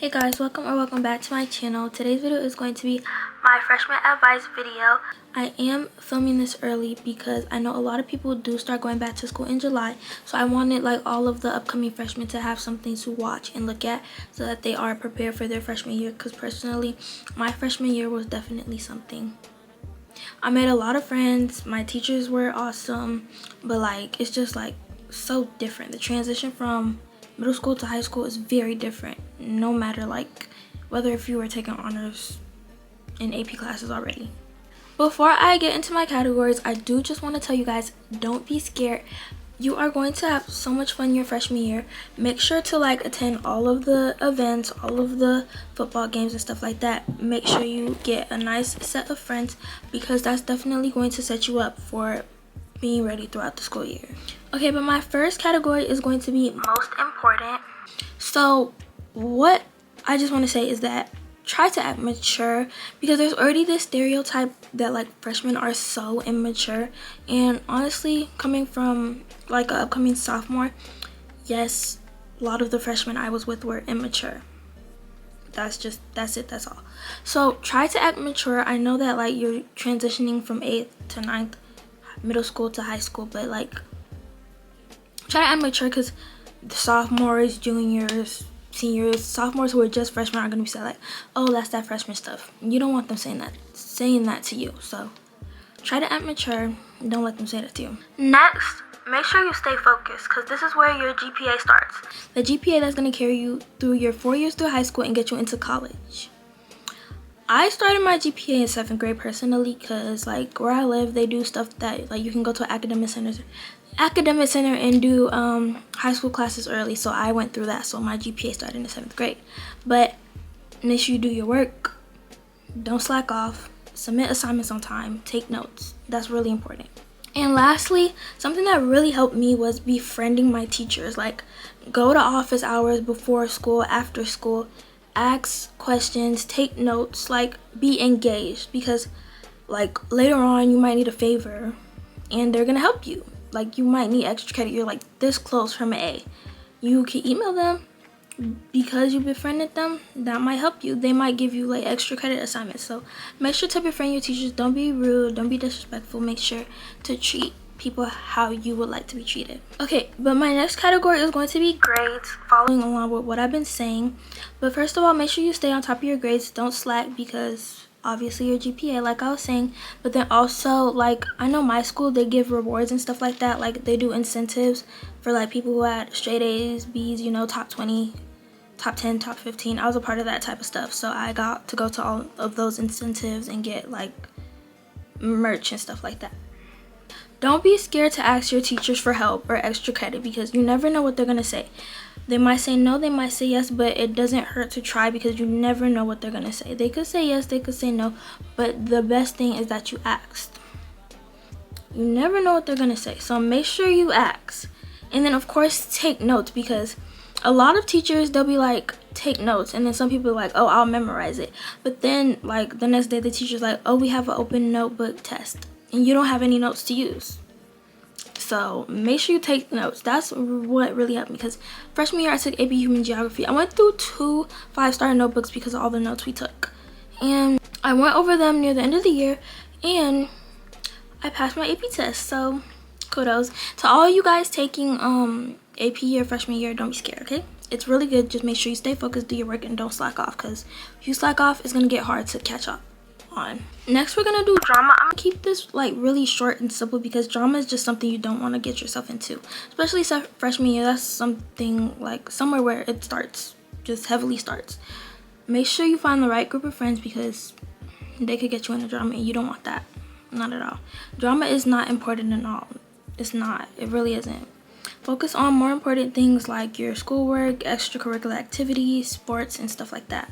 Hey guys, welcome back to my channel. Today's video is going to be my freshman advice video. I am filming this early because I know a lot of people do start going back to school in July, so I wanted like all of the upcoming freshmen to have something to watch and look at so that they are prepared for their freshman year, because personally my freshman year was definitely something. I made a lot of friends, my teachers were awesome, but like it's just like so different. The transition from middle school to high school is very different, no matter like whether if you were taking honors in AP classes already. Before I get into my categories, I do just want to tell you guys, don't be scared. You are going to have so much fun your freshman year. Make sure to like attend all of the events, all of the football games and stuff like that. Make sure you get a nice set of friends, because that's definitely going to set you up for being ready throughout the school year. Okay, but my first category is going to be most important. So what I just want to say is that try to act mature, because there's already this stereotype that like freshmen are so immature, and honestly, coming from like an upcoming sophomore, yes, a lot of the freshmen I was with were immature. That's all. So try to act mature. I know that like you're transitioning from 8th to 9th, middle school to high school, but like try to act mature, because the sophomores, juniors, seniors, sophomores who are just freshmen are going to be saying like, oh, that's that freshman stuff. You don't want them saying that to you. So try to act mature. Don't let them say that to you. Next, make sure you stay focused, because this is where your GPA starts. The GPA that's going to carry you through your 4 years through high school and get you into college. I started my GPA in 7th grade personally, because like where I live, they do stuff that like you can go to an academic center and do high school classes early. So I went through that, so my GPA started in the 7th grade. But make sure you do your work, don't slack off, submit assignments on time, take notes. That's really important. And lastly, something that really helped me was befriending my teachers. Like go to office hours, before school, after school, ask questions, take notes, like be engaged, because like later on you might need a favor and they're gonna help you. Like you might need extra credit, you're like this close from an A. You can email them, because you befriended them, that might help you. They might give you like extra credit assignments. So make sure to befriend your teachers. Don't be rude, don't be disrespectful. Make sure to treat people how you would like to be treated. Okay, but my next category is going to be grades, following along with what I've been saying. But first of all, make sure you stay on top of your grades. Don't slack, because obviously your GPA, like I was saying. But then also, like I know my school, they give rewards and stuff like that. Like they do incentives for like people who had straight A's, B's, you know, top 20, top 10, top 15. I was a part of that type of stuff, so I got to go to all of those incentives and get like merch and stuff like that. Don't be scared to ask your teachers for help or extra credit, because you never know what they're gonna say. They might say no, they might say yes, but it doesn't hurt to try, because you never know what they're gonna say. They could say yes, they could say no, but the best thing is that you asked. You never know what they're gonna say, so make sure you ask. And then of course take notes, because a lot of teachers, they'll be like, take notes, and then some people are like, oh, I'll memorize it. But then like the next day the teacher's like, oh, we have an open notebook test, and you don't have any notes to use. So make sure you take notes. That's what really helped me, because freshman year I took AP Human Geography. I went through 2 5-star notebooks because of all the notes we took, and I went over them near the end of the year and I passed my AP test. So kudos to all you guys taking AP year freshman year. Don't be scared, okay? It's really good. Just make sure you stay focused, do your work, and don't slack off, because if you slack off, it's gonna get hard to catch up on. Next, we're gonna do drama. I'm gonna keep this like really short and simple, because drama is just something you don't want to get yourself into, especially freshman year. That's something like somewhere where it starts, just heavily starts. Make sure you find the right group of friends, because they could get you into drama and you don't want that. Not at all. Drama is not important at all. It's not. It really isn't. Focus on more important things like your schoolwork, extracurricular activities, sports, and stuff like that.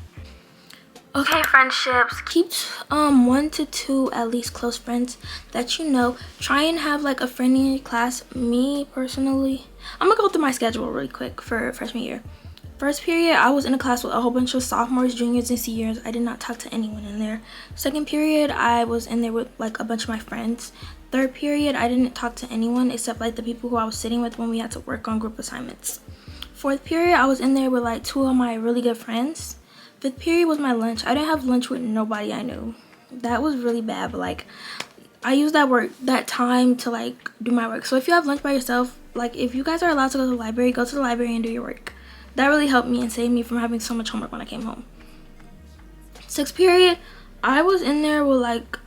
Okay, friendships. Keep 1 to 2 at least close friends that you know. Try and have like a friend in your class. Me personally, I'm gonna go through my schedule really quick for freshman year. First period, I was in a class with a whole bunch of sophomores, juniors, and seniors. I did not talk to anyone in there. Second period, I was in there with like a bunch of my friends. Third period, I didn't talk to anyone except like the people who I was sitting with when we had to work on group assignments. Fourth period, I was in there with like 2 of my really good friends. 5th period was my lunch. I didn't have lunch with nobody I knew. That was really bad, but like I used that time to like do my work. So if you have lunch by yourself, like if you guys are allowed to go to the library, go to the library and do your work. That really helped me and saved me from having so much homework when I came home. 6th period, I was in there with like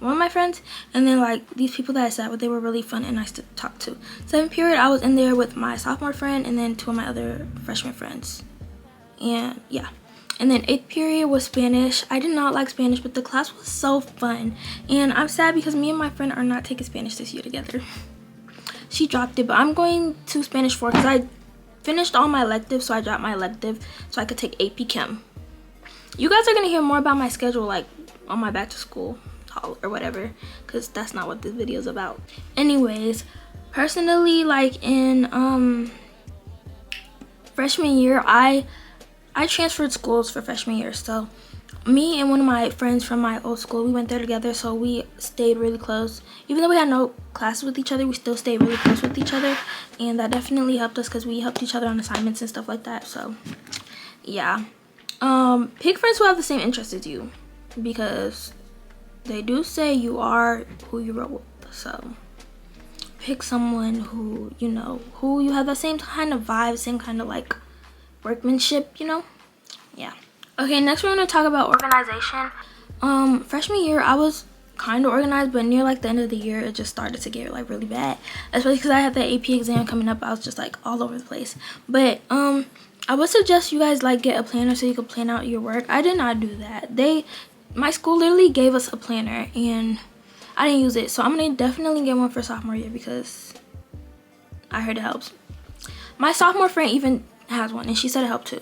one of my friends, and then like these people that I sat with, they were really fun and nice to talk to. 7th period, I was in there with my sophomore friend and then 2 of my other freshman friends. And yeah. And then 8th period was Spanish. I did not like Spanish, but the class was so fun. And I'm sad because me and my friend are not taking Spanish this year together. She dropped it, but I'm going to Spanish 4 because I finished all my electives, so I dropped my elective so I could take AP Chem. You guys are going to hear more about my schedule like on my back to school haul or whatever, because that's not what this video is about. Anyways, personally, like in freshman year, I transferred schools for freshman year, so me and one of my friends from my old school, we went there together, so we stayed really close. Even though we had no classes with each other, we still stayed really close with each other, and that definitely helped us because we helped each other on assignments and stuff like that. So yeah, pick friends who have the same interests as you, because they do say you are who you roll with. So pick someone who you have the same kind of vibe, same kind of like workmanship, yeah. Okay, next we're going to talk about organization. Freshman year, I was kind of organized, but near like the end of the year, it just started to get like really bad, especially because I had that AP exam coming up. I was just like all over the place. But I would suggest you guys like get a planner so you can plan out your work. I did not do that. My school literally gave us a planner and I didn't use it, so I'm going to definitely get one for sophomore year because I heard it helps. My sophomore friend even has one and she said it helped too.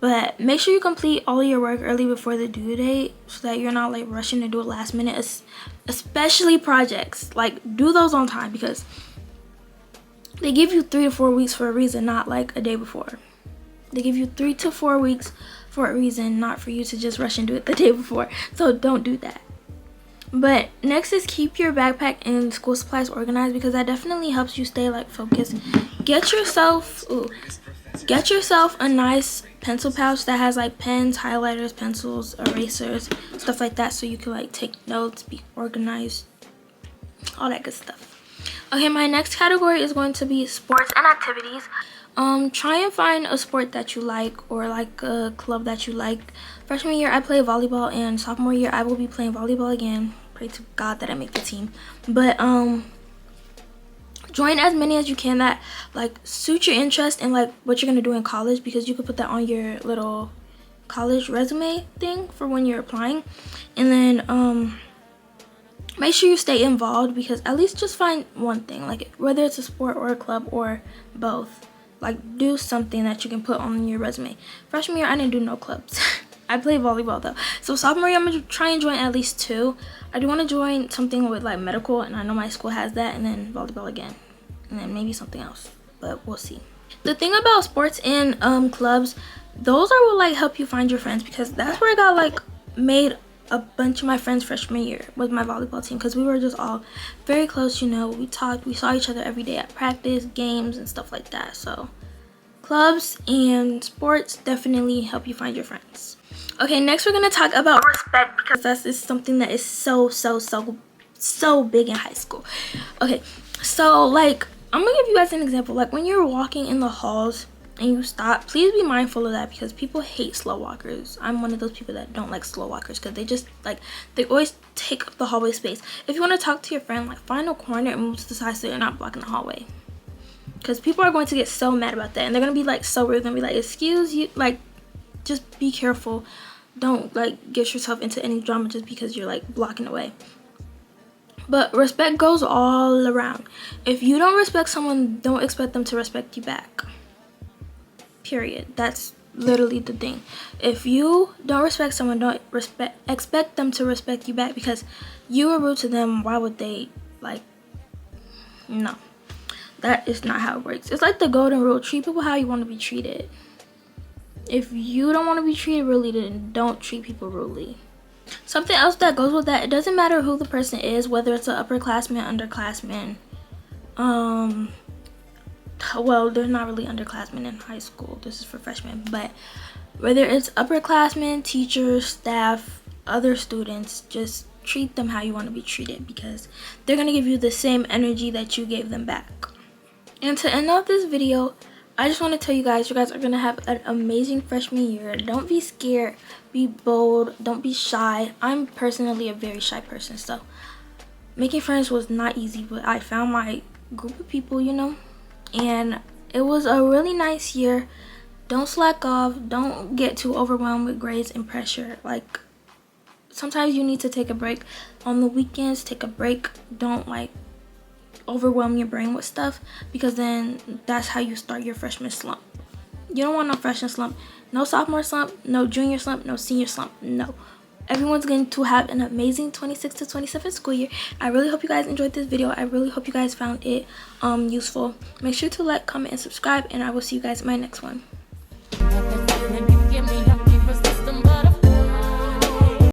But make sure you complete all your work early before the due date so that you're not like rushing to do it last minute, especially projects. Like do those on time because they give you 3 to 4 weeks for a reason, not like a day before. They give you 3 to 4 weeks for a reason, not for you to just rush and do it the day before. So don't do that. But next is keep your backpack and school supplies organized because that definitely helps you stay like focused. Get yourself a nice pencil pouch that has like pens, highlighters, pencils, erasers, stuff like that, so you can like take notes, be organized, all that good stuff. Okay, my next category is going to be sports and activities. Try and find a sport that you like or like a club that you like. Freshman year I played volleyball and sophomore year I will be playing volleyball again. Pray to God that I make the team. But join as many as you can that like suit your interest and like what you're gonna do in college, because you could put that on your little college resume thing for when you're applying. And then make sure you stay involved, because at least just find one thing, like whether it's a sport or a club or both. Like do something that you can put on your resume. Freshman year I didn't do no clubs. I played volleyball though. So sophomore year I'm gonna try and join at least 2. I do want to join something with like medical, and I know my school has that, and then volleyball again, and then maybe something else, but we'll see. The thing about sports and clubs, those are what like help you find your friends, because that's where I got like made a bunch of my friends freshman year with my volleyball team, because we were just all very close. We talked, we saw each other every day at practice, games, and stuff like that. So clubs and sports definitely help you find your friends. Okay, next we're gonna talk about respect, because that's just something that is so big in high school. Okay, so like I'm gonna give you guys an example. Like when you're walking in the halls and you stop, please be mindful of that, because people hate slow walkers. I'm one of those people that don't like slow walkers, because they just like, they always take up the hallway space. If you want to talk to your friend, like find a corner and move to the side so you're not blocking the hallway, because people are going to get so mad about that, and they're gonna be like so rude, and be like, excuse you, like just be careful. Don't like get yourself into any drama just because you're like blocking the way. But respect goes all around. If you don't respect someone, don't expect them to respect you back. Period. That's literally the thing. If you don't respect someone, don't expect them to respect you back, because you were rude to them. Why would they like? No, that is not how it works. It's like the golden rule: treat people how you want to be treated. If you don't want to be treated rudely, then don't treat people rudely. Something else that goes with that, it doesn't matter who the person is, whether it's an upperclassman, underclassman, well, there's not really underclassmen in high school. This is for freshmen. But whether it's upperclassmen, teachers, staff, other students, just treat them how you want to be treated, because they're going to give you the same energy that you gave them back. And to end off this video, I just want to tell you guys are going to have an amazing freshman year. Don't be scared. Be bold. Don't be shy. I'm personally a very shy person, so making friends was not easy, but I found my group of people, you know, and it was a really nice year. Don't slack off. Don't get too overwhelmed with grades and pressure. Like, sometimes you need to take a break. On the weekends, take a break. Don't like overwhelm your brain with stuff, because then that's how you start your freshman slump. You don't want no freshman slump, no sophomore slump, no junior slump, no senior slump. No, everyone's going to have an amazing 26 to 27 school year. I really hope you guys enjoyed this video. I really hope you guys found it useful. Make sure to like, comment, and subscribe, and I will see you guys in my next one.